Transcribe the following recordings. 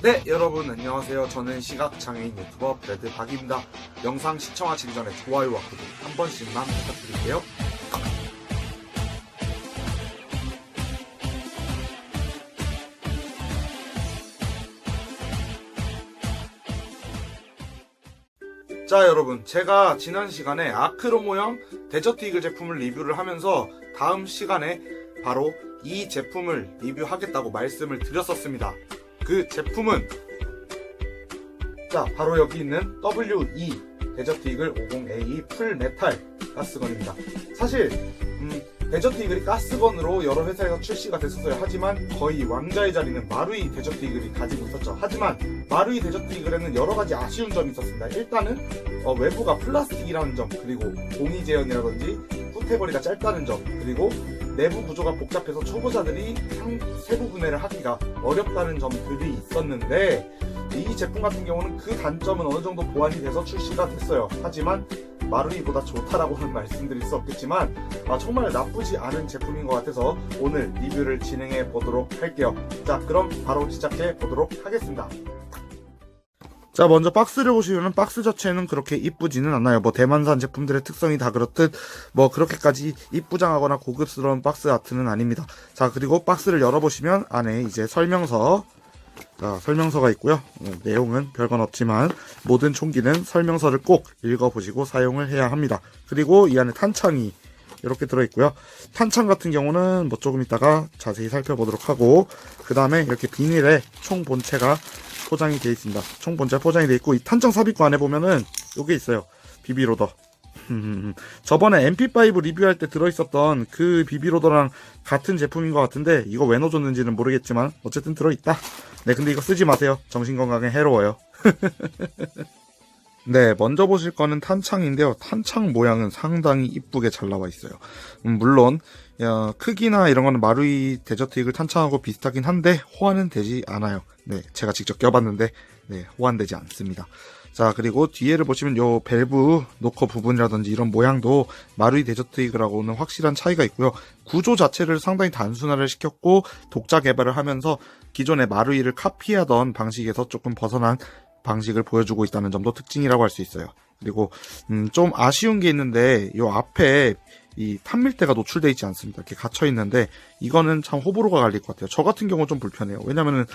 네, 여러분 안녕하세요. 저는 시각장애인 유튜버 브래드박입니다. 영상 시청하시기 전에 좋아요와 구독 한 번씩만 부탁드릴게요. 자, 여러분, 제가 지난 시간에 아크로 모형 데저트 이글 제품을 리뷰를 하면서 다음 시간에 바로 이 제품을 리뷰하겠다고 말씀을 드렸었습니다. 그 제품은 자, 바로 여기 있는 WE 데저트 이글 50A 풀 메탈 가스건입니다. 사실 데저트 이글이 가스건으로 여러 회사에서 출시가 됐었어요. 하지만 거의 왕좌의 자리는 마루이 데저트 이글이 가지고 있었죠. 하지만 마루이 데저트 이글에는 여러 가지 아쉬운 점이 있었습니다. 일단은 외부가 플라스틱이라는 점, 그리고 공이 제형이라든지 후퇴거리가 짧다는 점, 그리고 내부 구조가 복잡해서 초보자들이 세부 분해를 하기가 어렵다는 점들이 있었는데, 이 제품 같은 경우는 그 단점은 어느 정도 보완이 돼서 출시가 됐어요. 하지만 마루이보다 좋다라고는 말씀드릴 수 없겠지만 정말 나쁘지 않은 제품인 것 같아서 오늘 리뷰를 진행해 보도록 할게요. 자, 그럼 바로 시작해 보도록 하겠습니다. 자, 먼저 박스를 보시면 박스 자체는 그렇게 이쁘지는 않아요. 대만산 제품들의 특성이 다 그렇듯 그렇게까지 이쁘장하거나 고급스러운 박스 아트는 아닙니다. 자, 그리고 박스를 열어보시면 안에 이제 설명서가 있고요. 내용은 별건 없지만 모든 총기는 설명서를 꼭 읽어보시고 사용을 해야 합니다. 그리고 이 안에 탄창이 이렇게 들어있고요. 탄창 같은 경우는 조금 이따가 자세히 살펴보도록 하고, 그 다음에 이렇게 비닐에 총 본체가 포장이 되어 있습니다. 총 본체 포장이 되어 있고, 이 탄창 삽입구 안에 보면은 요게 있어요. 비비로더. 저번에 MP5 리뷰할 때 들어있었던 그 비비로더랑 같은 제품인 것 같은데 이거 왜 넣어줬는지는 모르겠지만 어쨌든 들어있다. 네, 근데 이거 쓰지 마세요. 정신건강에 해로워요. 네, 먼저 보실 거는 탄창인데요. 탄창 모양은 상당히 이쁘게 잘 나와 있어요. 물론 크기나 이런 거는 마루이 데저트 이글 탄창하고 비슷하긴 한데 호환은 되지 않아요. 네, 제가 직접 껴봤는데 네, 호환되지 않습니다. 자, 그리고 뒤에를 보시면 요 밸브 노커 부분이라든지 이런 모양도 마루이 데저트 이글하고는 확실한 차이가 있고요. 구조 자체를 상당히 단순화를 시켰고 독자 개발을 하면서 기존의 마루이를 카피하던 방식에서 조금 벗어난 방식을 보여주고 있다는 점도 특징이라고 할 수 있어요. 그리고 좀 아쉬운 게 있는데 요 앞에 이 탄밀대가 노출되어 있지 않습니다. 이렇게 갇혀 있는데 이거는 참 호불호가 갈릴 것 같아요. 저 같은 경우는 좀 불편해요. 왜냐면은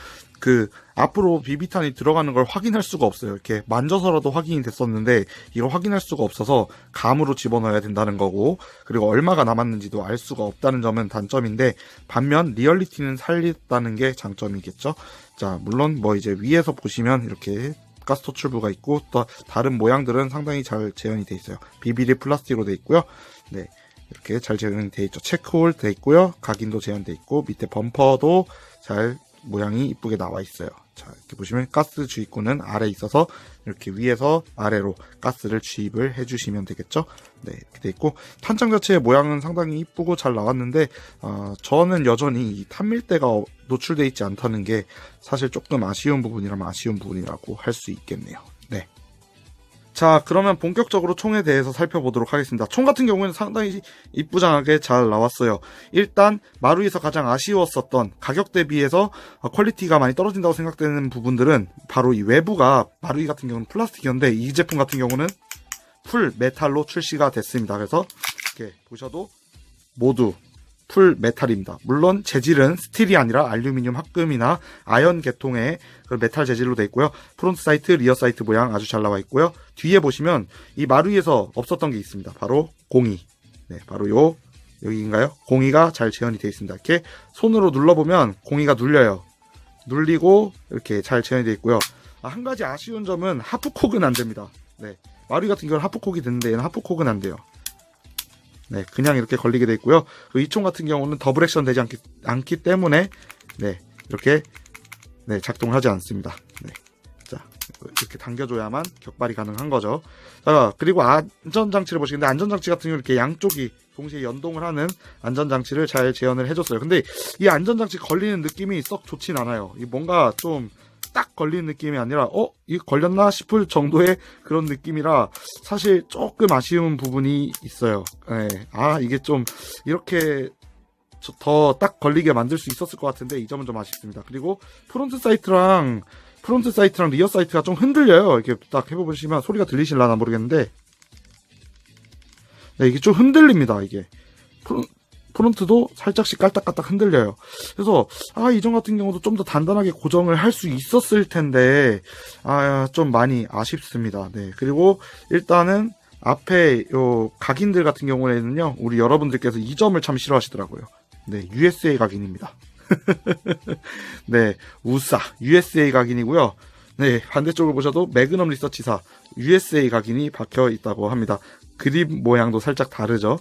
앞으로 비비탄이 들어가는 걸 확인할 수가 없어요. 이렇게 만져서라도 확인이 됐었는데 이걸 확인할 수가 없어서 감으로 집어넣어야 된다는 거고, 그리고 얼마가 남았는지도 알 수가 없다는 점은 단점인데, 반면 리얼리티는 살렸다는 게 장점이겠죠. 자, 물론 이제 위에서 보시면 이렇게 가스 토출부가 있고 또 다른 모양들은 상당히 잘 재현이 돼 있어요. 비비리 플라스틱으로 돼 있고요. 네, 이렇게 잘 재현이 돼 있죠. 체크홀 돼 있고요. 각인도 재현돼 있고 밑에 범퍼도 잘 모양이 이쁘게 나와 있어요. 자, 이렇게 보시면 가스 주입구는 아래에 있어서 이렇게 위에서 아래로 가스를 주입을 해주시면 되겠죠. 네, 이렇게 돼 있고 탄창 자체의 모양은 상당히 이쁘고 잘 나왔는데 저는 여전히 이 탄밀대가 노출되어 있지 않다는 게 사실 조금 아쉬운 부분이라면 아쉬운 부분이라고 할 수 있겠네요. 네. 자, 그러면 본격적으로 총에 대해서 살펴보도록 하겠습니다. 총 같은 경우에는 상당히 이쁘장하게 잘 나왔어요. 일단 마루이에서 가장 아쉬웠었던, 가격 대비해서 퀄리티가 많이 떨어진다고 생각되는 부분들은 바로 이 외부가, 마루이 같은 경우는 플라스틱이었는데 이 제품 같은 경우는 풀 메탈로 출시가 됐습니다. 그래서 이렇게 보셔도 모두 풀 메탈입니다. 물론 재질은 스틸이 아니라 알루미늄 합금이나 아연 계통의 메탈 재질로 되어 있고요. 프론트 사이트, 리어 사이트 모양 아주 잘 나와 있고요. 뒤에 보시면 이 마루이에서 없었던 게 있습니다. 바로 공이. 네, 바로 여기인가요? 공이가 잘 재현이 되어 있습니다. 이렇게 손으로 눌러보면 공이가 눌려요. 눌리고 이렇게 잘 재현이 되어 있고요. 한 가지 아쉬운 점은 하프콕은 안 됩니다. 네, 마루이 같은 경우는 하프콕이 되는데 얘는 하프콕은 안 돼요. 네, 그냥 이렇게 걸리게 되어 있고요. 이 총 같은 경우는 더블 액션 되지 않기 때문에 네, 이렇게 작동하지 않습니다. 네, 자, 이렇게 당겨줘야만 격발이 가능한 거죠. 자, 그리고 안전장치를 보시는데 안전장치 같은 경우 이렇게 양쪽이 동시에 연동을 하는 안전장치를 잘 재현을 해줬어요. 근데 이 안전장치 걸리는 느낌이 썩 좋진 않아요. 이 뭔가 좀 딱 걸리는 느낌이 아니라 이거 걸렸나 싶을 정도의 그런 느낌이라 사실 조금 아쉬운 부분이 있어요. 네. 이게 좀 이렇게 더 딱 걸리게 만들 수 있었을 것 같은데 이 점은 좀 아쉽습니다. 그리고 프론트 사이트랑 프론트 사이트랑 리어 사이트가 좀 흔들려요. 이렇게 딱 해보시면 소리가 들리실라나 모르겠는데, 네, 이게 좀 흔들립니다. 이게 프론트도 살짝씩 깔딱깔딱 흔들려요. 그래서 이전 같은 경우도 좀 더 단단하게 고정을 할 수 있었을 텐데 좀 많이 아쉽습니다. 네, 그리고 일단은 앞에 요 각인들 같은 경우에는요, 우리 여러분들께서 이 점을 참 싫어하시더라고요. 네, USA 각인입니다. 네, 우사 USA 각인이고요. 네, 반대쪽을 보셔도 매그넘 리서치사 USA 각인이 박혀 있다고 합니다. 그립 모양도 살짝 다르죠.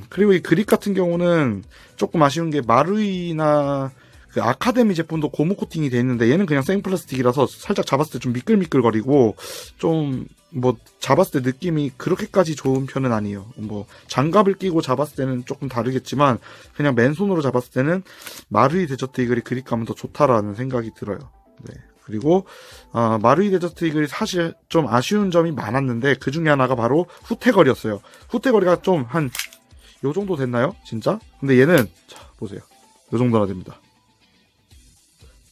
그리고 이 그립 같은 경우는 조금 아쉬운 게 마루이나 그 아카데미 제품도 고무 코팅이 돼 있는데 얘는 그냥 생플라스틱이라서 살짝 잡았을 때 좀 미끌미끌거리고 좀 뭐 잡았을 때 느낌이 그렇게까지 좋은 편은 아니에요. 뭐 장갑을 끼고 잡았을 때는 조금 다르겠지만 그냥 맨손으로 잡았을 때는 마루이 데저트 이글이 그립감은 더 좋다라는 생각이 들어요. 네. 그리고 마루이 데저트 이글이 사실 좀 아쉬운 점이 많았는데 그 중에 하나가 바로 후퇴거리였어요. 후퇴거리가 좀 한 요 정도 됐나요? 진짜? 근데 얘는 자 보세요. 요 정도나 됩니다.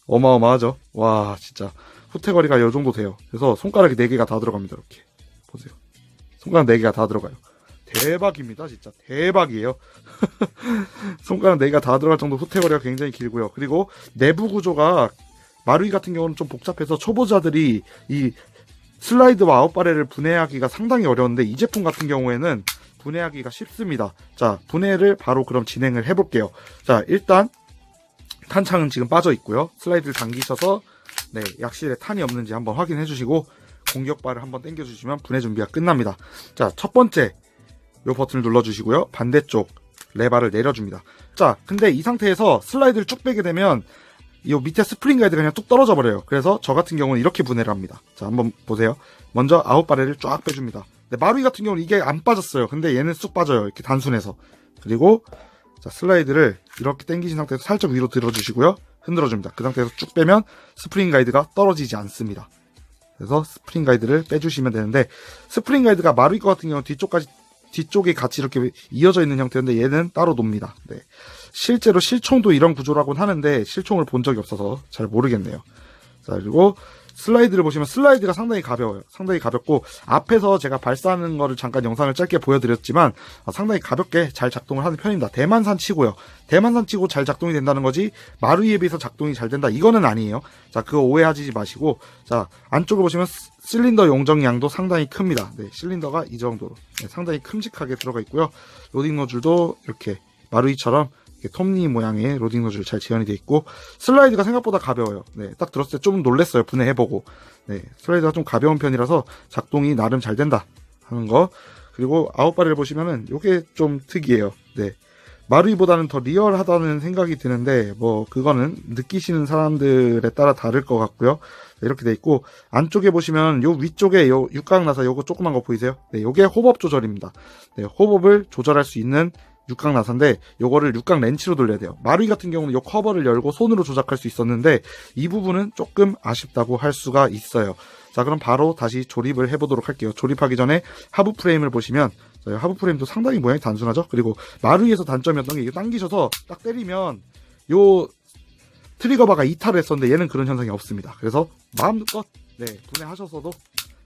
어마어마하죠? 와 진짜 후퇴거리가 요 정도 돼요. 그래서 손가락이 4개가 다 들어갑니다. 이렇게 보세요. 손가락 4개가 다 들어가요. 대박입니다. 진짜 대박이에요. 손가락 4개가 다 들어갈 정도 후퇴거리가 굉장히 길고요. 그리고 내부 구조가 마루이 같은 경우는 좀 복잡해서 초보자들이 이 슬라이드와 아웃바레를 분해하기가 상당히 어려운데 이 제품 같은 경우에는 분해하기가 쉽습니다. 자, 분해를 바로 그럼 진행을 해볼게요. 자, 일단 탄창은 지금 빠져 있고요. 슬라이드를 당기셔서 네, 약실에 탄이 없는지 한번 확인해 주시고 공격바를 한번 당겨 주시면 분해 준비가 끝납니다. 자, 첫 번째 요 버튼을 눌러 주시고요. 반대쪽 레바를 내려줍니다. 자, 근데 이 상태에서 슬라이드를 쭉 빼게 되면 이 밑에 스프링 가이드가 그냥 뚝 떨어져 버려요. 그래서 저 같은 경우는 이렇게 분해를 합니다. 자, 한번 보세요. 먼저 아웃바레를 쫙 빼줍니다. 네, 마루이 같은 경우는 이게 안 빠졌어요. 근데 얘는 쑥 빠져요. 이렇게 단순해서. 그리고 자, 슬라이드를 이렇게 당기신 상태에서 살짝 위로 들어주시고요. 흔들어줍니다. 그 상태에서 쭉 빼면 스프링 가이드가 떨어지지 않습니다. 그래서 스프링 가이드를 빼주시면 되는데 스프링 가이드가 마루이 거 같은 경우는 뒤쪽에 같이 이렇게 이어져 있는 형태인데 얘는 따로 놉니다. 네. 실제로 실총도 이런 구조라고는 하는데 실총을 본 적이 없어서 잘 모르겠네요. 자, 그리고 슬라이드를 보시면 슬라이드가 상당히 가벼워요. 상당히 가볍고 앞에서 제가 발사하는 거를 잠깐 영상을 짧게 보여드렸지만 상당히 가볍게 잘 작동을 하는 편입니다. 대만산 치고요. 대만산 치고 잘 작동이 된다는 거지 마루이에 비해서 작동이 잘 된다 이거는 아니에요. 자, 그거 오해하지 마시고 자, 안쪽을 보시면 실린더 용적량도 상당히 큽니다. 네, 실린더가 이 정도로 네, 상당히 큼직하게 들어가 있고요. 로딩 노즐도 이렇게 마루이처럼 톱니 모양의 로딩 노즐 잘 재현이 되어 있고 슬라이드가 생각보다 가벼워요. 네, 딱 들었을 때 좀 놀랬어요. 분해해보고 네, 슬라이드가 좀 가벼운 편이라서 작동이 나름 잘 된다 하는 거. 그리고 아웃바레를 보시면은 이게 좀 특이해요. 네, 마루이보다는 더 리얼하다는 생각이 드는데 뭐 그거는 느끼시는 사람들에 따라 다를 것 같고요. 네, 이렇게 돼 있고 안쪽에 보시면 요 위쪽에 요 육각 나사 요거 조그만 거 보이세요? 네, 요게 호법 조절입니다. 네, 호법을 조절할 수 있는 육각 나사인데 요거를 육각 렌치로 돌려야 돼요. 마루이 같은 경우는 요 커버를 열고 손으로 조작할 수 있었는데 이 부분은 조금 아쉽다고 할 수가 있어요. 자, 그럼 바로 다시 조립을 해보도록 할게요. 조립하기 전에 하부 프레임을 보시면 하부 프레임도 상당히 모양이 단순하죠. 그리고 마루이에서 단점이었던 게 이거 당기셔서 딱 때리면 요 트리거바가 이탈을 했었는데 얘는 그런 현상이 없습니다. 그래서 마음껏 네, 분해하셔서도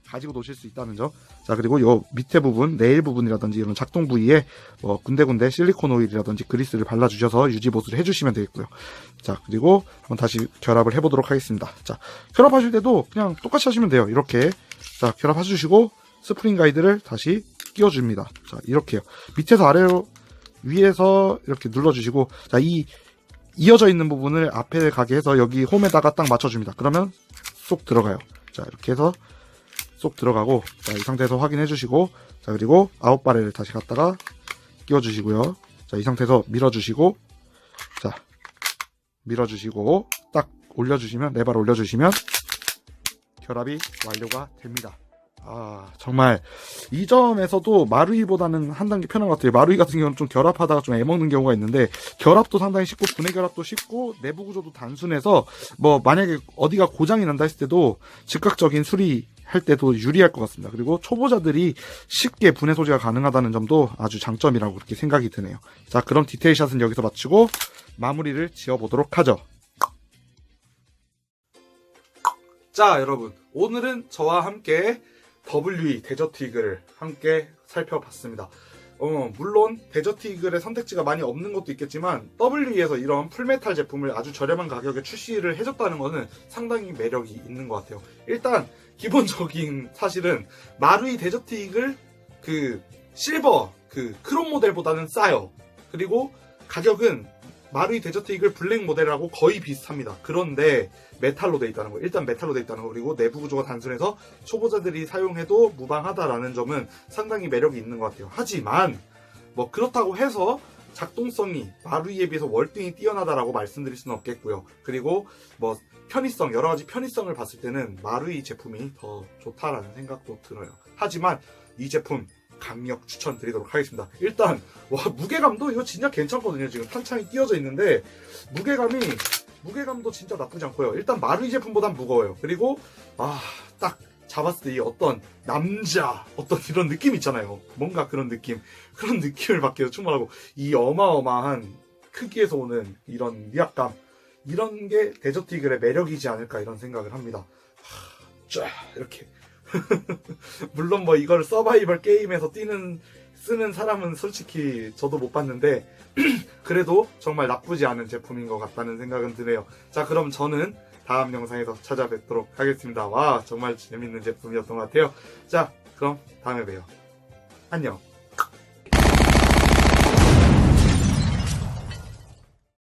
가지고 노실 수 있다는 점. 자, 그리고 요 밑에 부분, 네일 부분이라든지 이런 작동 부위에 군데군데 실리콘 오일이라든지 그리스를 발라주셔서 유지 보수를 해주시면 되겠고요. 자, 그리고 한번 다시 결합을 해보도록 하겠습니다. 자, 결합하실 때도 그냥 똑같이 하시면 돼요. 이렇게. 자, 결합해주시고 스프링 가이드를 다시 끼워줍니다. 자, 이렇게요. 밑에서 아래로 위에서 이렇게 눌러주시고 자, 이 이어져 있는 부분을 앞에 가게 해서 여기 홈에다가 딱 맞춰줍니다. 그러면 쏙 들어가요. 자, 이렇게 해서 쏙 들어가고 자, 이 상태에서 확인해 주시고 자, 그리고 아웃바레를 다시 갖다가 끼워 주시고요. 자, 이 상태에서 밀어 주시고 자, 밀어 주시고 딱 올려 주시면 레바를 올려 주시면 결합이 완료가 됩니다. 정말 이 점에서도 마루이보다는 한 단계 편한 것 같아요. 마루이 같은 경우는 좀 결합하다가 좀 애먹는 경우가 있는데 결합도 상당히 쉽고 분해 결합도 쉽고 내부 구조도 단순해서 뭐 만약에 어디가 고장이 난다 했을 때도 즉각적인 수리할 때도 유리할 것 같습니다. 그리고 초보자들이 쉽게 분해 소지가 가능하다는 점도 아주 장점이라고 그렇게 생각이 드네요. 자, 그럼 디테일 샷은 여기서 마치고 마무리를 지어보도록 하죠. 자, 여러분, 오늘은 저와 함께 WE 데저트 이글을 함께 살펴봤습니다. 물론 데저트 이글의 선택지가 많이 없는 것도 있겠지만 WE에서 이런 풀메탈 제품을 아주 저렴한 가격에 출시를 해줬다는 것은 상당히 매력이 있는 것 같아요. 일단 기본적인 사실은 마루이 데저트 이글 그 실버 그 크롬 모델보다는 싸요. 그리고 가격은 마루이 데저트 이글 블랙 모델하고 거의 비슷합니다. 그런데 메탈로 돼 있다는 거, 일단 메탈로 돼 있다는 거, 그리고 내부 구조가 단순해서 초보자들이 사용해도 무방하다라는 점은 상당히 매력이 있는 것 같아요. 하지만 뭐 그렇다고 해서 작동성이 마루이에 비해서 월등히 뛰어나다라고 말씀드릴 수는 없겠고요. 그리고 뭐 편의성, 여러 가지 편의성을 봤을 때는 마루이 제품이 더 좋다라는 생각도 들어요. 하지만 이 제품 강력 추천드리도록 하겠습니다. 일단 와, 무게감도 이거 진짜 괜찮거든요. 지금 탄창이 끼워져 있는데 무게감도 진짜 나쁘지 않고요. 일단 마루이 제품보단 무거워요. 그리고 딱 잡았을 때 이 어떤 남자 어떤 이런 느낌 있잖아요. 뭔가 그런 느낌을 받기에도 충분하고, 이 어마어마한 크기에서 오는 이런 위압감, 이런 게 데저트 이글의 매력이지 않을까 이런 생각을 합니다. 쫙 이렇게 물론 뭐 이걸 서바이벌 게임에서 쓰는 사람은 솔직히 저도 못 봤는데 그래도 정말 나쁘지 않은 제품인 것 같다는 생각은 드네요. 자, 그럼 저는 다음 영상에서 찾아뵙도록 하겠습니다. 와, 정말 재밌는 제품이었던 것 같아요. 자, 그럼 다음에 봬요. 안녕.